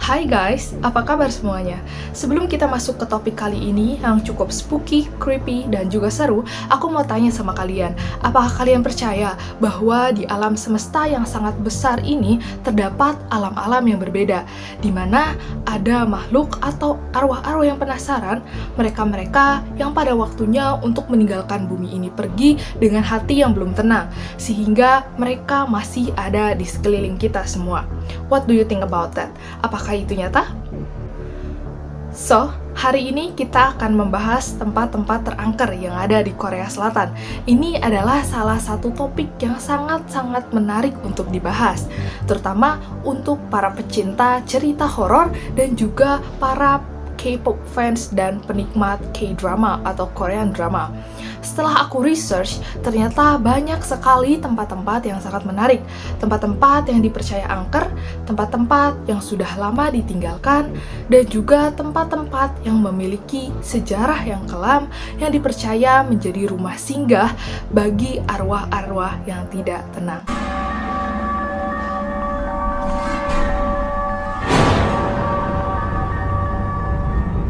Hai guys, apa kabar semuanya? Sebelum kita masuk ke topik kali ini yang cukup spooky, creepy, dan juga seru, aku mau tanya sama kalian, apakah kalian percaya bahwa di alam semesta yang sangat besar ini terdapat alam-alam yang berbeda, di mana ada makhluk atau arwah-arwah yang penasaran, mereka-mereka yang pada waktunya untuk meninggalkan bumi ini pergi dengan hati yang belum tenang, sehingga mereka masih ada di sekeliling kita semua. What do you think about that? Apakah itu nyata? So, hari ini kita akan membahas tempat-tempat terangker yang ada di Korea Selatan. Ini adalah salah satu topik yang sangat-sangat menarik untuk dibahas, terutama untuk para pecinta cerita horor dan juga para K-pop fans dan penikmat K-drama atau Korean drama. Setelah aku research, ternyata banyak sekali tempat-tempat yang sangat menarik, tempat-tempat yang dipercaya angker, tempat-tempat yang sudah lama ditinggalkan, dan juga tempat-tempat yang memiliki sejarah yang kelam yang dipercaya menjadi rumah singgah bagi arwah-arwah yang tidak tenang.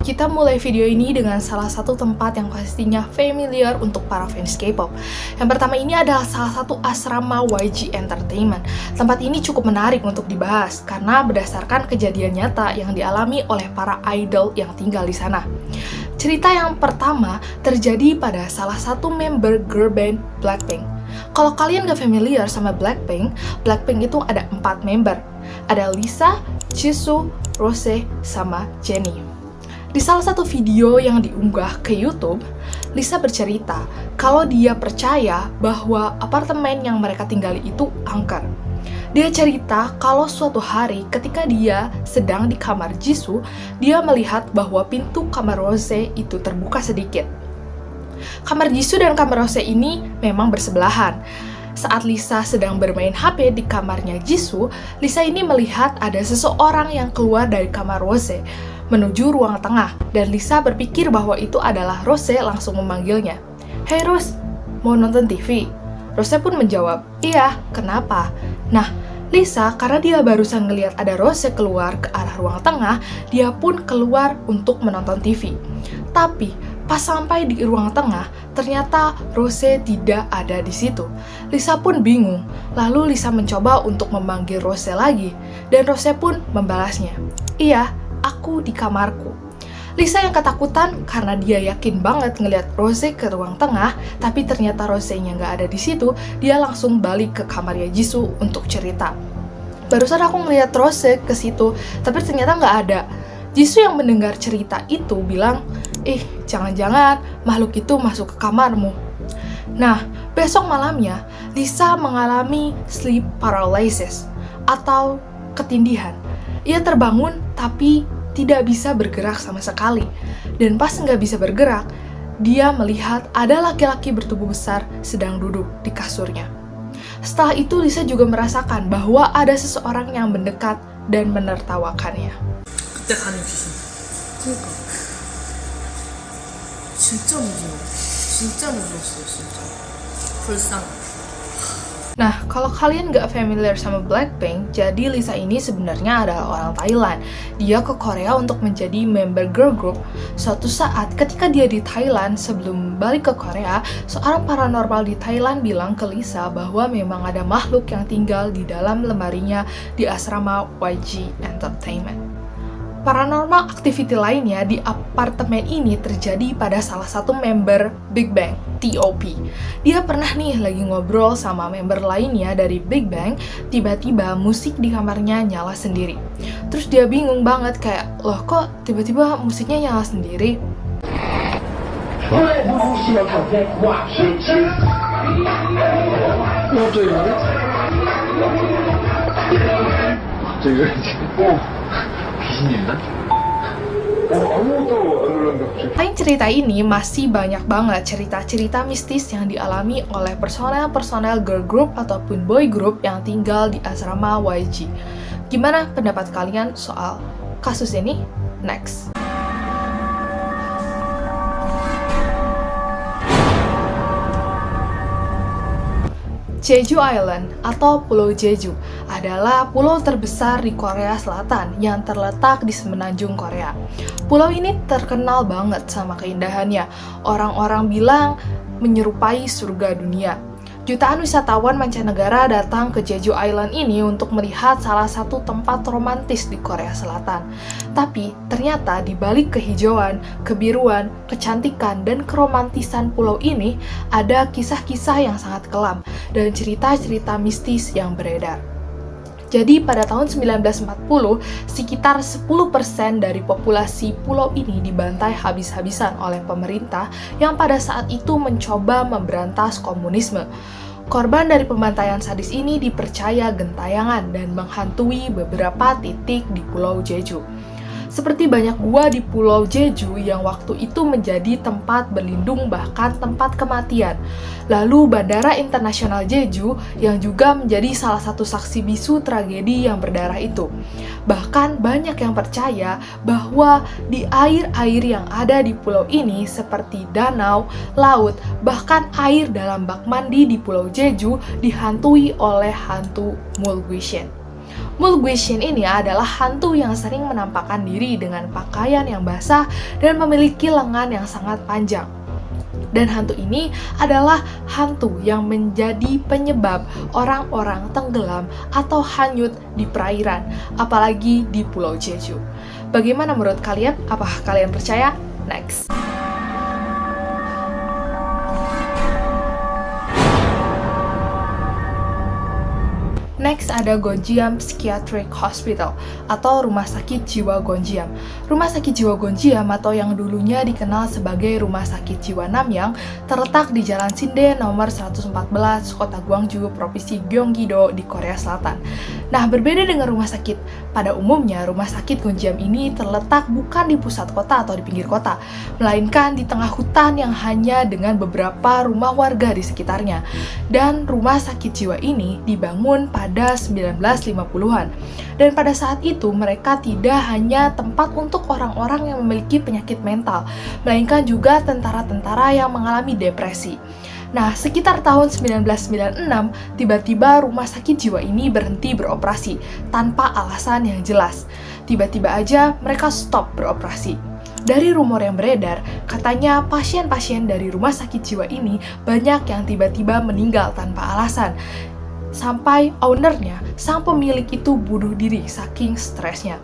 Kita mulai video ini dengan salah satu tempat yang pastinya familiar untuk para fans K-pop. Yang pertama ini adalah salah satu asrama YG Entertainment. Tempat ini cukup menarik untuk dibahas karena berdasarkan kejadian nyata yang dialami oleh para idol yang tinggal di sana. Cerita yang pertama terjadi pada salah satu member girl band Blackpink. Kalau kalian gak familiar sama Blackpink itu ada 4 member. Ada Lisa, Jisoo, Rose, sama Jennie. Di salah satu video yang diunggah ke YouTube, Lisa bercerita kalau dia percaya bahwa apartemen yang mereka tinggali itu angker. Dia cerita kalau suatu hari ketika dia sedang di kamar Jisoo, dia melihat bahwa pintu kamar Rose itu terbuka sedikit. Kamar Jisoo dan kamar Rose ini memang bersebelahan. Saat Lisa sedang bermain HP di kamarnya Jisoo, Lisa ini melihat ada seseorang yang keluar dari kamar Rose menuju ruang tengah, dan Lisa berpikir bahwa itu adalah Rose langsung memanggilnya. "Hey Rose, mau nonton TV?" Rose pun menjawab, "Iya, kenapa?" Nah, Lisa karena dia barusan ngelihat ada Rose keluar ke arah ruang tengah, dia pun keluar untuk menonton TV. Tapi pas sampai di ruang tengah, ternyata Rose tidak ada di situ. Lisa pun bingung, lalu Lisa mencoba untuk memanggil Rose lagi, dan Rose pun membalasnya, "Iya, aku di kamarku." Lisa yang ketakutan karena dia yakin banget ngelihat Rose ke ruang tengah, tapi ternyata Rose-nya nggak ada di situ, dia langsung balik ke kamarnya Jisoo untuk cerita. "Barusan aku ngelihat Rose ke situ, tapi ternyata nggak ada." Jisoo yang mendengar cerita itu bilang, "Jangan-jangan makhluk itu masuk ke kamarmu." Nah, besok malamnya, Lisa mengalami sleep paralysis atau ketindihan. Ia terbangun tapi tidak bisa bergerak sama sekali. Dan pas nggak bisa bergerak, dia melihat ada laki-laki bertubuh besar sedang duduk di kasurnya. Setelah itu Lisa juga merasakan bahwa ada seseorang yang mendekat dan menertawakannya. 그때 가는 귀신. 그러니까 진짜 무서워. 진짜 무서웠어, 진짜. 불쌍. Nah, kalau kalian nggak familiar sama Blackpink, jadi Lisa ini sebenarnya adalah orang Thailand. Dia ke Korea untuk menjadi member girl group. Suatu saat ketika dia di Thailand, sebelum balik ke Korea, seorang paranormal di Thailand bilang ke Lisa bahwa memang ada makhluk yang tinggal di dalam lemarinya di asrama YG Entertainment. Paranormal activity lainnya di apartemen ini terjadi pada salah satu member Big Bang, T.O.P. Dia pernah nih lagi ngobrol sama member lainnya dari Big Bang, tiba-tiba musik di kamarnya nyala sendiri. Terus dia bingung banget kayak, loh kok tiba-tiba musiknya nyala sendiri? Selain cerita ini, masih banyak banget cerita-cerita mistis yang dialami oleh personel-personel girl group ataupun boy group yang tinggal di asrama YG. Gimana pendapat kalian soal kasus ini? Next. Jeju Island atau Pulau Jeju adalah pulau terbesar di Korea Selatan yang terletak di semenanjung Korea. Pulau ini terkenal banget sama keindahannya. Orang-orang bilang menyerupai surga dunia. Jutaan wisatawan mancanegara datang ke Jeju Island ini untuk melihat salah satu tempat romantis di Korea Selatan. Tapi ternyata di balik kehijauan, kebiruan, kecantikan, dan keromantisan pulau ini ada kisah-kisah yang sangat kelam dan cerita-cerita mistis yang beredar. Jadi pada tahun 1940, sekitar 10% dari populasi pulau ini dibantai habis-habisan oleh pemerintah yang pada saat itu mencoba memberantas komunisme. Korban dari pembantaian sadis ini dipercaya gentayangan dan menghantui beberapa titik di Pulau Jeju. Seperti banyak gua di Pulau Jeju yang waktu itu menjadi tempat berlindung bahkan tempat kematian. Lalu Bandara Internasional Jeju yang juga menjadi salah satu saksi bisu tragedi yang berdarah itu. Bahkan banyak yang percaya bahwa di air-air yang ada di pulau ini seperti danau, laut, bahkan air dalam bak mandi di Pulau Jeju dihantui oleh hantu Mulguishin. Mulguishin ini adalah hantu yang sering menampakkan diri dengan pakaian yang basah dan memiliki lengan yang sangat panjang. Dan hantu ini adalah hantu yang menjadi penyebab orang-orang tenggelam atau hanyut di perairan, apalagi di Pulau Jeju. Bagaimana menurut kalian? Apakah kalian percaya? Next. Next ada Gonjiam Psychiatric Hospital atau Rumah Sakit Jiwa Gonjiam. Rumah Sakit Jiwa Gonjiam atau yang dulunya dikenal sebagai Rumah Sakit Jiwa Namyang terletak di Jalan Sinde nomor 114, Kota Gwangju, Provinsi Gyeonggi-do di Korea Selatan. Nah, berbeda dengan rumah sakit, pada umumnya rumah sakit Gonjiam ini terletak bukan di pusat kota atau di pinggir kota, melainkan di tengah hutan yang hanya dengan beberapa rumah warga di sekitarnya. Dan rumah sakit jiwa ini dibangun pada 1950-an. Dan pada saat itu mereka tidak hanya tempat untuk orang-orang yang memiliki penyakit mental, melainkan juga tentara-tentara yang mengalami depresi. Nah, sekitar tahun 1996, tiba-tiba rumah sakit jiwa ini berhenti beroperasi tanpa alasan yang jelas. Tiba-tiba aja mereka stop beroperasi. Dari rumor yang beredar, katanya pasien-pasien dari rumah sakit jiwa ini banyak yang tiba-tiba meninggal tanpa alasan. Sampai ownernya, sang pemilik itu bunuh diri saking stresnya.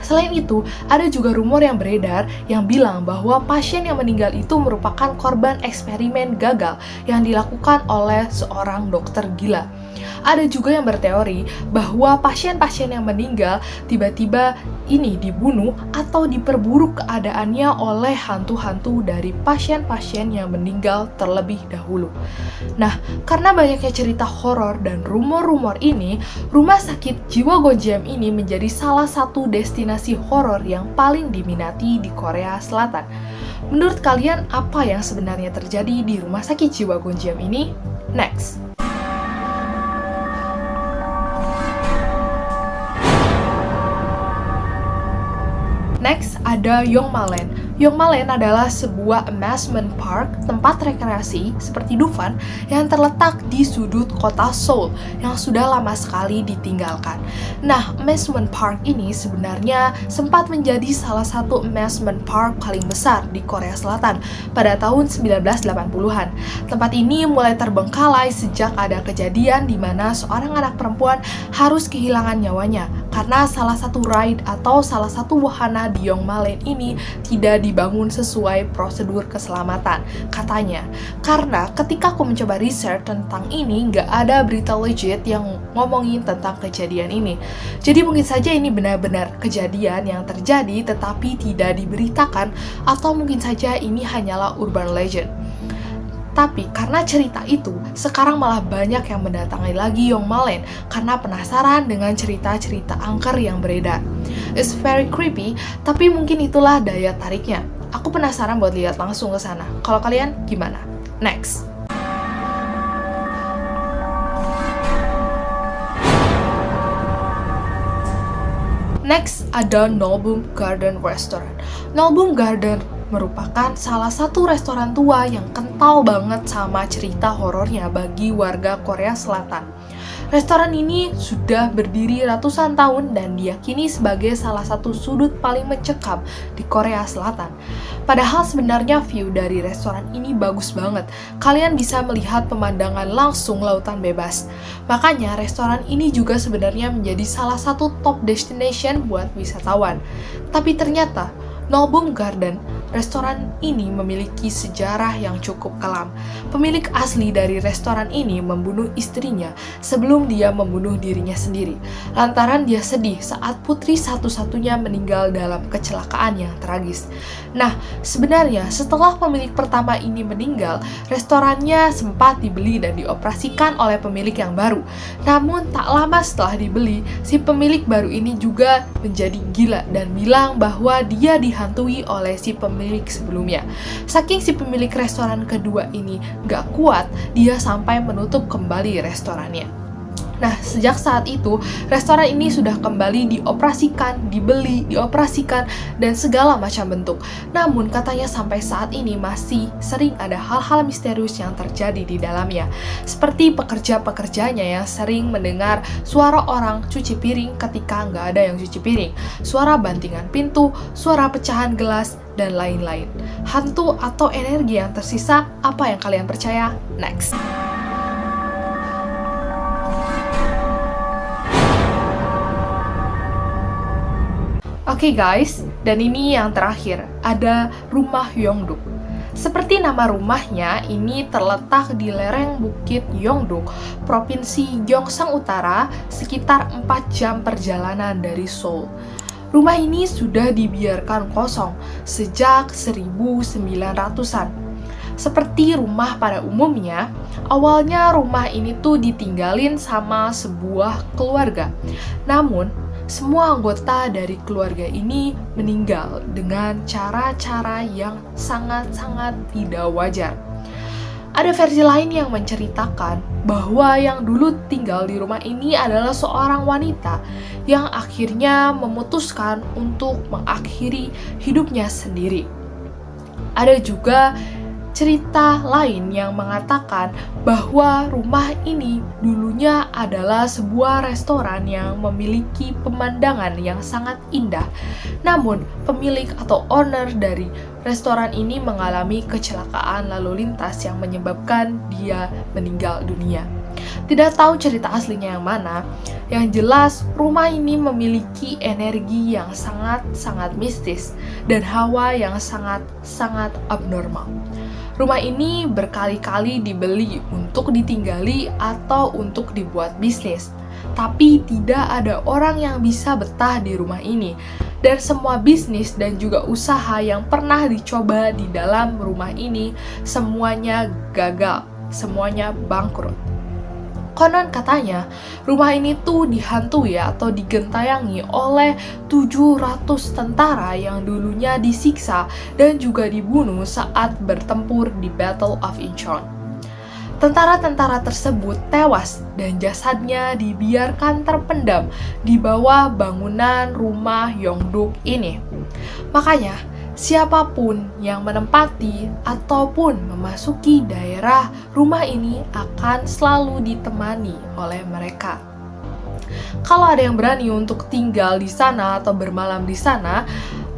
Selain itu, ada juga rumor yang beredar yang bilang bahwa pasien yang meninggal itu merupakan korban eksperimen gagal yang dilakukan oleh seorang dokter gila. Ada juga yang berteori bahwa pasien-pasien yang meninggal tiba-tiba ini dibunuh atau diperburuk keadaannya oleh hantu-hantu dari pasien-pasien yang meninggal terlebih dahulu. Nah, karena banyaknya cerita horor dan rumor-rumor ini, rumah sakit jiwa Gonjiam ini menjadi salah satu destinasi horor yang paling diminati di Korea Selatan. Menurut kalian, apa yang sebenarnya terjadi di rumah sakit jiwa Gonjiam ini? Next. Next ada Yongmaland. Yongmaland adalah sebuah amusement park, tempat rekreasi seperti Dufan yang terletak di sudut kota Seoul yang sudah lama sekali ditinggalkan. Nah, amusement park ini sebenarnya sempat menjadi salah satu amusement park paling besar di Korea Selatan pada tahun 1980-an. Tempat ini mulai terbengkalai sejak ada kejadian di mana seorang anak perempuan harus kehilangan nyawanya karena salah satu ride atau salah satu wahana di Yongmaland ini tidak dibangun sesuai prosedur keselamatan, katanya. Karena ketika aku mencoba research tentang ini, nggak ada berita legit yang ngomongin tentang kejadian ini. Jadi mungkin saja ini benar-benar kejadian yang terjadi tetapi tidak diberitakan, atau mungkin saja ini hanyalah urban legend. Tapi karena cerita itu, sekarang malah banyak yang mendatangi lagi Yongmaland karena penasaran dengan cerita-cerita angker yang beredar. It's very creepy, tapi mungkin itulah daya tariknya. Aku penasaran buat lihat langsung ke sana. Kalau kalian gimana? Next. Next ada Nolbum Garden Restaurant. Nolbum Garden merupakan salah satu restoran tua yang kental banget sama cerita horornya bagi warga Korea Selatan. Restoran ini sudah berdiri ratusan tahun dan diyakini sebagai salah satu sudut paling mencekam di Korea Selatan. Padahal sebenarnya view dari restoran ini bagus banget. Kalian bisa melihat pemandangan langsung lautan bebas. Makanya restoran ini juga sebenarnya menjadi salah satu top destination buat wisatawan. Tapi ternyata Nolbum Garden, restoran ini memiliki sejarah yang cukup kelam. Pemilik asli dari restoran ini membunuh istrinya sebelum dia membunuh dirinya sendiri, lantaran dia sedih saat putri satu-satunya meninggal dalam kecelakaan yang tragis. Nah, sebenarnya setelah pemilik pertama ini meninggal, restorannya sempat dibeli dan dioperasikan oleh pemilik yang baru. Namun, tak lama setelah dibeli, si pemilik baru ini juga menjadi gila dan bilang bahwa dia dihantui oleh si pemilik sebelumnya. Saking si pemilik restoran kedua ini gak kuat, dia sampai menutup kembali restorannya. Nah, sejak saat itu, restoran ini sudah kembali dioperasikan, dibeli, dioperasikan, dan segala macam bentuk. Namun, katanya sampai saat ini masih sering ada hal-hal misterius yang terjadi di dalamnya. Seperti pekerja-pekerjanya yang sering mendengar suara orang cuci piring ketika nggak ada yang cuci piring, suara bantingan pintu, suara pecahan gelas, dan lain-lain. Hantu atau energi yang tersisa, apa yang kalian percaya? Next! Oke guys, dan ini yang terakhir, ada rumah Yeongduk. Seperti nama rumahnya, ini terletak di lereng Bukit Yeongduk, Provinsi Gyeongsang Utara, sekitar 4 jam perjalanan dari Seoul. Rumah ini sudah dibiarkan kosong sejak 1900-an. Seperti rumah pada umumnya, awalnya rumah ini tuh ditinggalin sama sebuah keluarga. Namun, semua anggota dari keluarga ini meninggal dengan cara-cara yang sangat-sangat tidak wajar. Ada versi lain yang menceritakan bahwa yang dulu tinggal di rumah ini adalah seorang wanita yang akhirnya memutuskan untuk mengakhiri hidupnya sendiri. Ada juga cerita lain yang mengatakan bahwa rumah ini dulunya adalah sebuah restoran yang memiliki pemandangan yang sangat indah. Namun, pemilik atau owner dari restoran ini mengalami kecelakaan lalu lintas yang menyebabkan dia meninggal dunia. Tidak tahu cerita aslinya yang mana, yang jelas rumah ini memiliki energi yang sangat-sangat mistis dan hawa yang sangat-sangat abnormal. Rumah ini berkali-kali dibeli untuk ditinggali atau untuk dibuat bisnis. Tapi tidak ada orang yang bisa betah di rumah ini. Dan semua bisnis dan juga usaha yang pernah dicoba di dalam rumah ini semuanya gagal, semuanya bangkrut. Konon katanya, rumah ini tuh dihantui atau digentayangi oleh 700 tentara yang dulunya disiksa dan juga dibunuh saat bertempur di Battle of Incheon. Tentara-tentara tersebut tewas dan jasadnya dibiarkan terpendam di bawah bangunan rumah Yeongduk ini. Makanya, siapapun yang menempati ataupun memasuki daerah rumah ini akan selalu ditemani oleh mereka. Kalau ada yang berani untuk tinggal di sana atau bermalam di sana,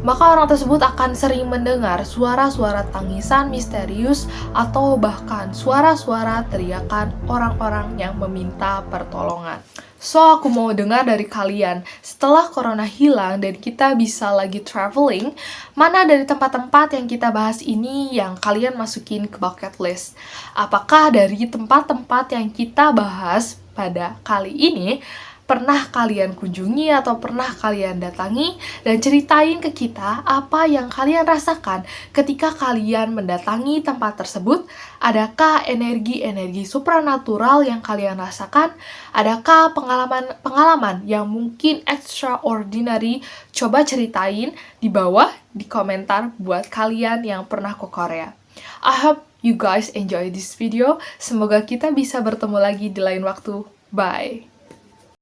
maka orang tersebut akan sering mendengar suara-suara tangisan misterius atau bahkan suara-suara teriakan orang-orang yang meminta pertolongan. So, aku mau dengar dari kalian, setelah corona hilang dan kita bisa lagi traveling, mana dari tempat-tempat yang kita bahas ini yang kalian masukin ke bucket list? Apakah dari tempat-tempat yang kita bahas pada kali ini, pernah kalian kunjungi atau pernah kalian datangi, dan ceritain ke kita apa yang kalian rasakan ketika kalian mendatangi tempat tersebut. Adakah energi-energi supranatural yang kalian rasakan? Adakah pengalaman yang mungkin extraordinary? Coba ceritain di bawah di komentar buat kalian yang pernah ke Korea. I hope you guys enjoy this video. Semoga kita bisa bertemu lagi di lain waktu. Bye!